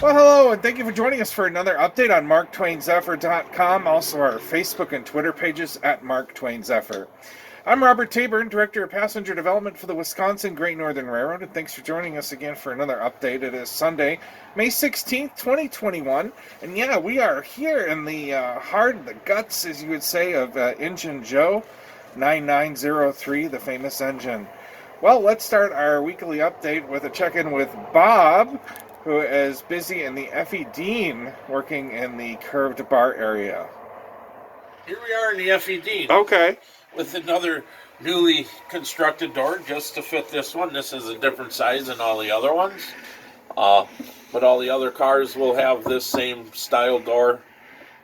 Well, hello, and thank you for joining us for another update on MarkTwainZephyr.com, also our Facebook and Twitter pages at Mark Twain Zephyr. I'm Robert Taburn, Director of Passenger Development for the Wisconsin Great Northern Railroad, and thanks for joining us again for another update. It is Sunday, May 16th, 2021, and yeah, we are here in the heart, the guts, as you would say, of Injun Joe 9903, the famous engine. Well, let's start our weekly update with a check-in with Bob, who is busy in the Effie Dean, working in the curved bar area. Here we are in the Effie Dean. Okay. With another newly constructed door just to fit this one. This is a different size than all the other ones. But all the other cars will have this same style door,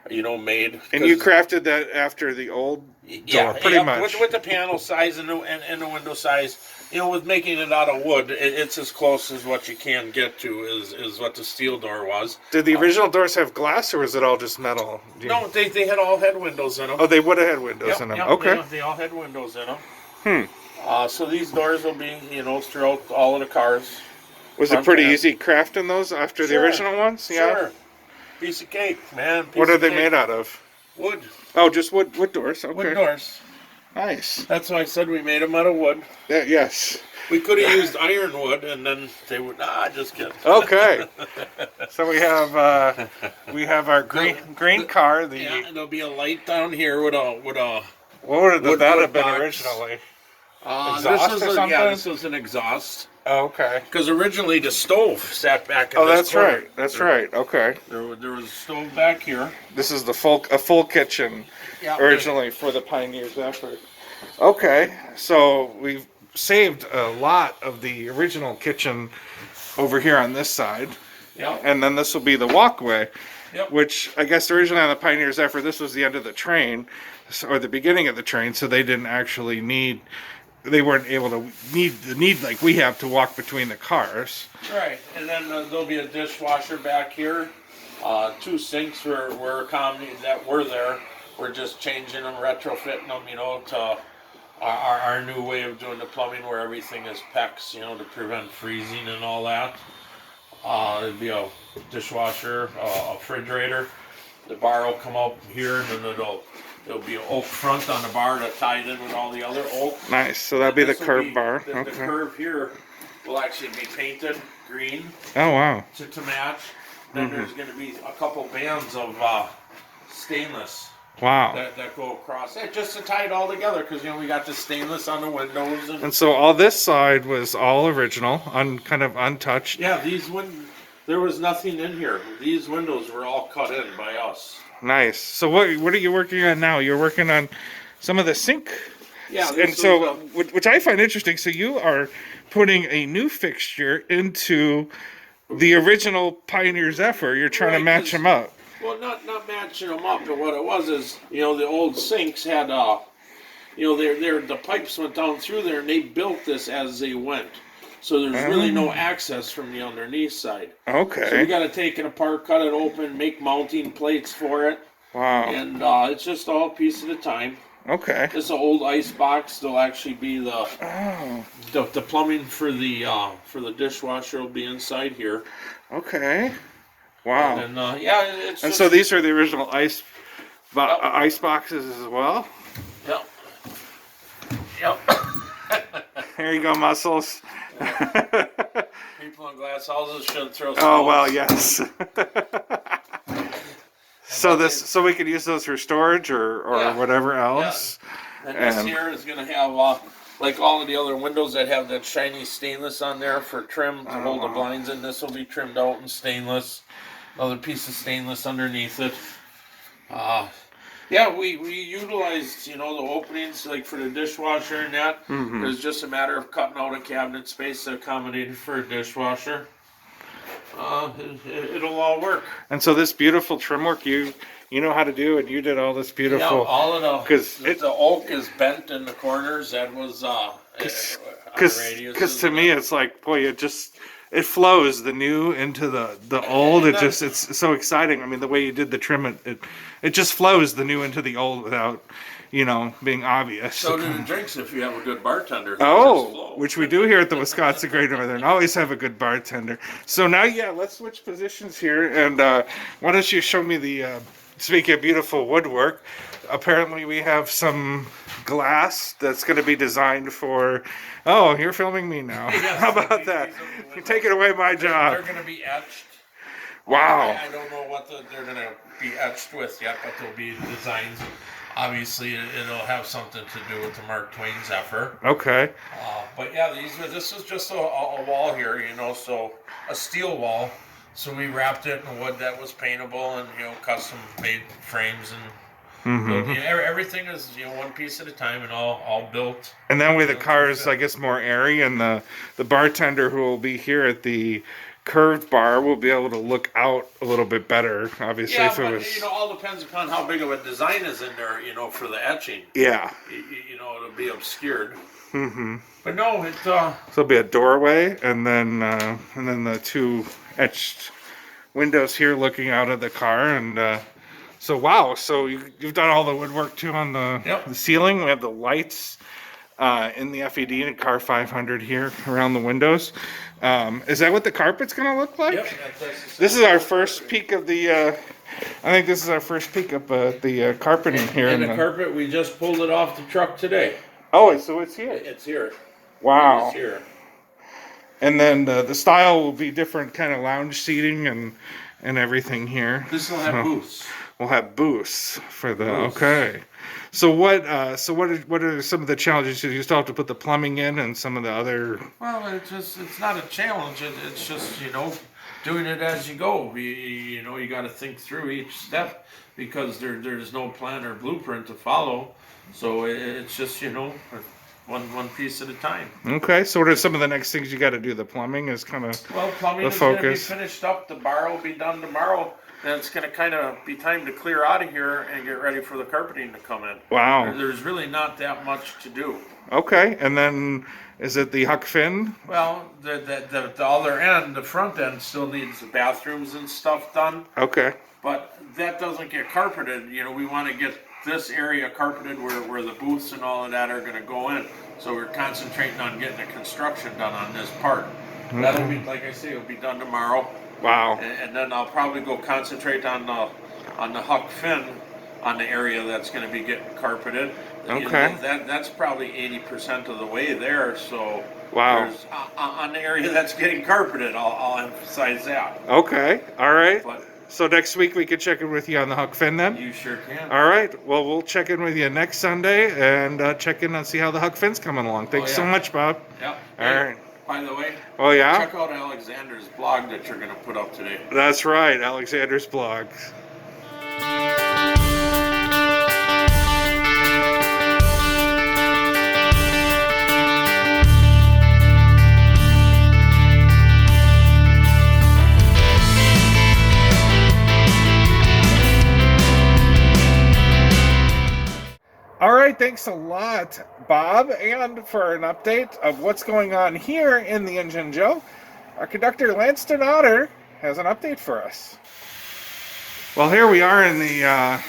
made. And you crafted that after the old door, pretty much. With the panel size and the window size. With making it out of wood, it's as close as what you can get to is what the steel door was. Did the original doors have glass, or was it all just metal? No, they had windows in them. Oh, they would have had windows in them. Okay. They all had windows in them. So these doors will be, throughout all of the cars. Was it pretty easy crafting those after the original ones? Yeah. Sure. Piece of cake, man. What are they made out of? Wood. Oh, just wood doors. Okay. Wood doors. Nice. That's why I said we made them out of wood. Yeah, yes. We could have used ironwood, and then they would. Just kidding. Okay. So we have our green car. And there'll be a light down here with a. What would that have been originally? Exhaust or something? Yeah, this was an exhaust. Oh, okay. Because originally the stove sat back in this corner. Right. That's right. Okay. There was a stove back here. This is a full kitchen originally for the Pioneer Zephyr. Okay, so we've saved a lot of the original kitchen over here on this side. Yeah. And then this will be the walkway. Yep. Which I guess originally on the Pioneer Zephyr, this was the end of the train, or the beginning of the train, so they didn't actually need. They weren't able to need like we have to walk between the cars. Right, and then there'll be a dishwasher back here. 2 sinks were common that were there. We're just changing them, retrofitting them, to our new way of doing the plumbing, where everything is PEX, to prevent freezing and all that. It'd be a dishwasher, a refrigerator. The bar will come up here, and then there'll be an oak front on the bar that tied in with all the other oak. Nice. So that'll be the curved bar. The curve here will actually be painted green. Oh, wow. To match. Then there's going to be a couple bands of stainless. Wow. That go across it, just to tie it all together, because we got the stainless on the windows. And so all this side was all original, kind of untouched. Yeah, there was nothing in here. These windows were all cut in by us. Nice. So what are you working on now? You're working on some of the sink. Yeah. And so, which I find interesting. So you are putting a new fixture into the original Pioneer Zephyr. You're trying to match them up. Well, not matching them up, but what it was is, the old sinks had, the pipes went down through there, and they built this as they went. So there's really no access from the underneath side. Okay. So we got to take it apart, cut it open, make mounting plates for it. Wow. And it's just all a piece at a time. Okay. This old ice box. There'll actually be the plumbing for the dishwasher will be inside here. Okay. Wow. And it's. And so these are the original ice boxes as well. Yep. Yep. Here you go, muscles. People in glass houses should throw. Oh well, yes. So we could use those for storage or whatever else. Yeah. And this here is going to have like all of the other windows that have that shiny stainless on there for trim to hold the blinds in. This will be trimmed out in stainless. Another piece of stainless underneath it. We utilized, the openings like for the dishwasher and that. Mm-hmm. It was just a matter of cutting out a cabinet space to accommodate for a dishwasher. It'll all work. And so this beautiful trim work you know how to do, and you did all this beautiful. Yeah, all of the oak is bent in the corners. That was because to me it's like, boy, it flows the new into the old. It's so exciting. I mean, the way you did the trim, it just flows the new into the old without you know, being obvious. So do the drinks if you have a good bartender. Oh, which we do here at the Wisconsin Great Northern. Always have a good bartender. So now, yeah, let's switch positions here. And why don't you show me the, speaking of beautiful woodwork, apparently we have some glass that's going to be designed for, oh, you're filming me now. Yes, How about that? You're taking away my job. They're going to be etched. Wow. I don't know what they're going to be etched with yet, but there'll be designs. Obviously, it'll have something to do with the Mark Twain Zephyr. Okay. But yeah, this is just a wall here, you know, so a steel wall. So we wrapped it in wood that was paintable and, you know, custom made frames and everything is, you know, one piece at a time and all built. And that way the car is, I guess, more airy, and the bartender who will be here at the curved bar will be able to look out a little bit better, obviously. Yeah, if it but was... you know, all depends upon how big of a design is in there, you know, for the etching. Yeah. You know, it'll be obscured. But no, it. So it'll be a doorway, and then the two etched windows here looking out of the car, and so wow. So you've done all the woodwork too on the ceiling. We have the lights in the Effie Dean and Car 500 here around the windows. Is that what the carpet's going to look like? Yep. This is our first peek of the, I think this is our first peek of the carpeting here. And the carpet, we just pulled it off the truck today. Oh, so it's here. It's here. Wow. It's here. And then the style will be different, kind of lounge seating and everything here. This will have booths. We'll have booths for the okay. So what are some of the challenges? You still have to put the plumbing in and some of the other. Well, it's not a challenge. It's just, you know, doing it as you go. You know, you got to think through each step because there's no plan or blueprint to follow. So it's just, you know, one piece at a time. Okay. So what are some of the next things you got to do? The plumbing is kind of plumbing is going to be finished up. The bar will be done tomorrow. Then it's going to kind of be time to clear out of here and get ready for the carpeting to come in. Wow. There's really not that much to do. Okay, and then is it the Huck Finn? Well, the other end, the front end, still needs the bathrooms and stuff done. Okay. But that doesn't get carpeted. You know, we want to get this area carpeted where the booths and all of that are going to go in. So we're concentrating on getting the construction done on this part. Okay. That'll be, like I say, it'll be done tomorrow. Wow. And then I'll probably go concentrate on the Huck Finn on the area that's going to be getting carpeted. Okay. You know, that's probably 80% of the way there. So wow. On the area that's getting carpeted, I'll emphasize that. Okay. All right. But, so next week we could check in with you on the Huck Finn then? You sure can. All right. Well, we'll check in with you next Sunday and check in and see how the Huck Finn's coming along. Thanks so much, Bob. Yeah. All right. By the way, oh yeah? Check out Alexander's blog that you're going to put up today. That's right, Alexander's blog. All right, thanks a lot, Bob. And for an update of what's going on here in the Injun Joe, our conductor Lance Denotter has an update for us. Well, here we are in the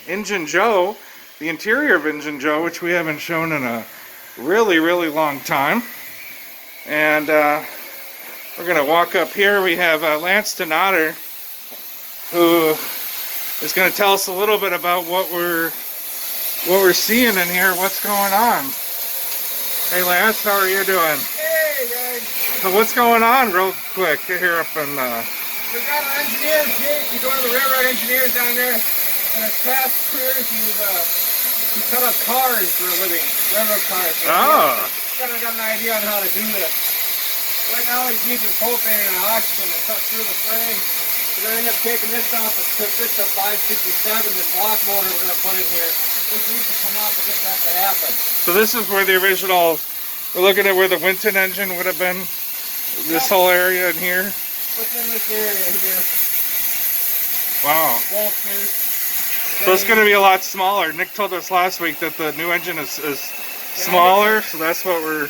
Injun Joe, the interior of Injun Joe, which we haven't shown in a really, really long time. And we're going to walk up here. We have Lance Denotter, who is going to tell us a little bit about what we're seeing in here, what's going on. Hey Lance, how are you doing? Hey guys. So what's going on real quick here up in We've got our engineers, Jake. He's one of the railroad engineers down there. In his past career, he cut up cars for a living, railroad cars. So kind of got an idea on how to do this. Right now he's using propane and oxygen to cut through the frame. We're going to end up taking this off to fit the 567, the block motor we're going to put in here. This needs to come off to get that to happen. So this is where the original, we're looking at where the Winton engine would have been, this whole area in here. What's in this area here? Wow. Wall space. So it's going to be a lot smaller. Nick told us last week that the new engine is smaller, so that's what we're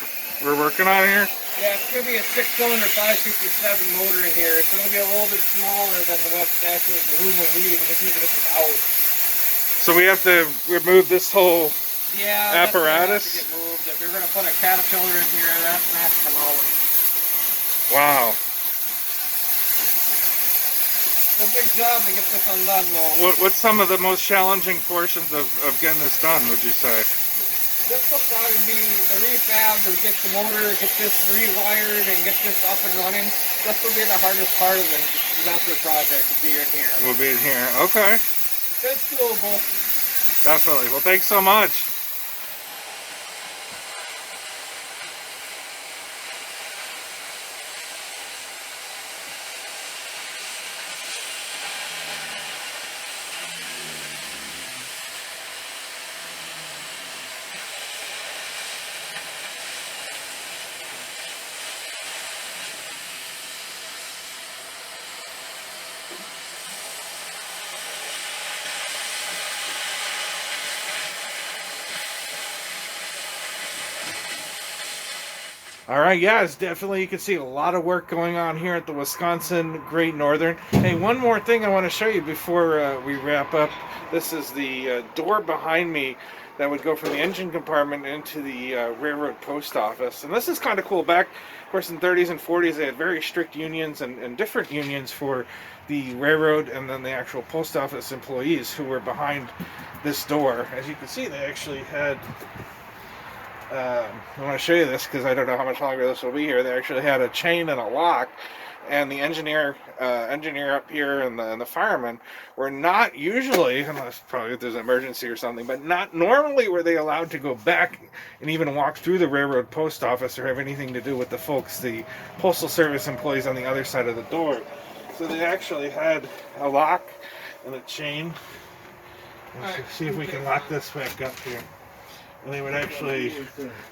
working on here. Yeah, it's going to be a 6-cylinder 567 motor in here. It's going to be a little bit smaller than the West Actually, the room we need. We just need to get this out. So we have to remove this whole Yeah, apparatus. That's gonna have to get moved. If you're gonna put a caterpillar in here, that's gonna have to come out. Wow. It's a big job to get this undone, though. What's some of the most challenging portions of getting this done, would you say? This will probably be the refab to get the motor, get this rewired, and get this up and running. This will be the hardest part of the Zephyr project, to be in here. We'll be in here. Okay. It's doable. Definitely. Well, thanks so much. All right, yeah, it's definitely, you can see a lot of work going on here at the Wisconsin Great Northern. Hey, one more thing I want to show you before we wrap up. This is the door behind me that would go from the engine compartment into the railroad post office. And this is kind of cool. Back, of course, in the 30s and 40s, they had very strict unions and different unions for the railroad and then the actual post office employees who were behind this door. As you can see, they actually had... I want to show you this because I don't know how much longer this will be here. They actually had a chain and a lock, and the engineer up here and the firemen were not usually, unless probably if there's an emergency or something, but not normally were they allowed to go back and even walk through the railroad post office or have anything to do with the folks, the postal service employees on the other side of the door. So they actually had a lock and a chain. Let's see if we can lock this back up here. And they would actually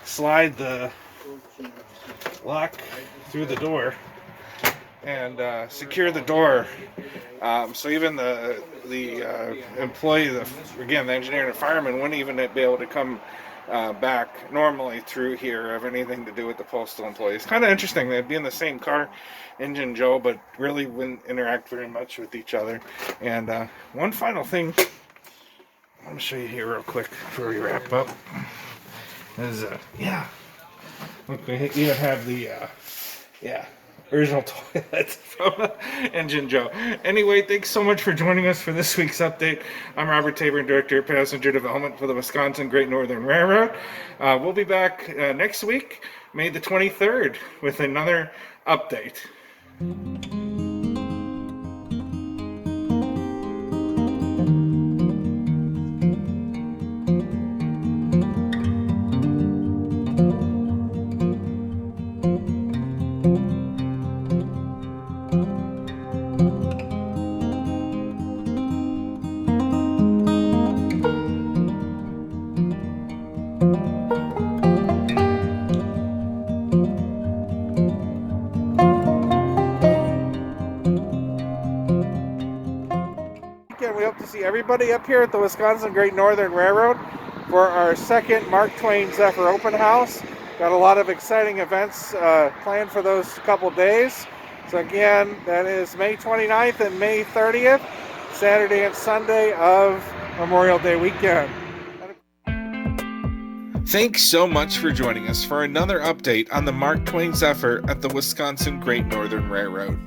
slide the lock through the door and secure the door. So even the employee, again, the engineer and the fireman wouldn't even be able to come back normally through here or have anything to do with the postal employees. Kind of interesting. They'd be in the same car, Injun Joe, but really wouldn't interact very much with each other. And one final thing I'm going to show you here real quick before we wrap up. Is yeah, look, we even have the original toilet from Injun Joe. Anyway, thanks so much for joining us for this week's update. I'm Robert Tabor, Director of Passenger Development for the Wisconsin Great Northern Railroad. We'll be back next week, May the 23rd, with another update. We hope to see everybody up here at the Wisconsin Great Northern Railroad for our second Mark Twain Zephyr open house. Got a lot of exciting events planned for those couple days. So again, that is May 29th and May 30th, Saturday and Sunday of Memorial Day weekend. Thanks so much for joining us for another update on the Mark Twain Zephyr at the Wisconsin Great Northern Railroad.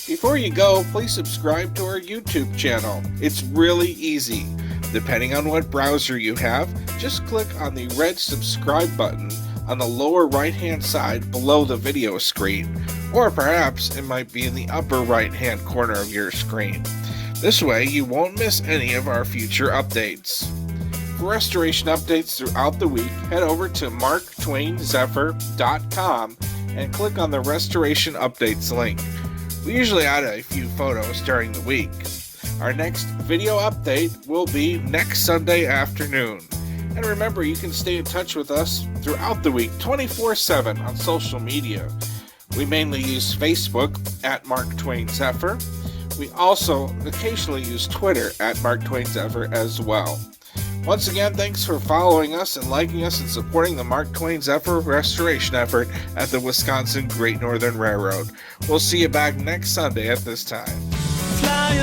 Before you go, please subscribe to our YouTube channel. It's really easy. Depending on what browser you have, just click on the red subscribe button on the lower right-hand side below the video screen, or perhaps it might be in the upper right-hand corner of your screen. This way, you won't miss any of our future updates. For restoration updates throughout the week, head over to marktwainzephyr.com and click on the Restoration Updates link. We usually add a few photos during the week. Our next video update will be next Sunday afternoon. And remember, you can stay in touch with us throughout the week 24/7 on social media. We mainly use Facebook at Mark Twain Zephyr. We also occasionally use Twitter at Mark Twain Zephyr as well. Once again, thanks for following us and liking us and supporting the Mark Twain Zephyr restoration effort at the Wisconsin Great Northern Railroad. We'll see you back next Sunday at this time. Fly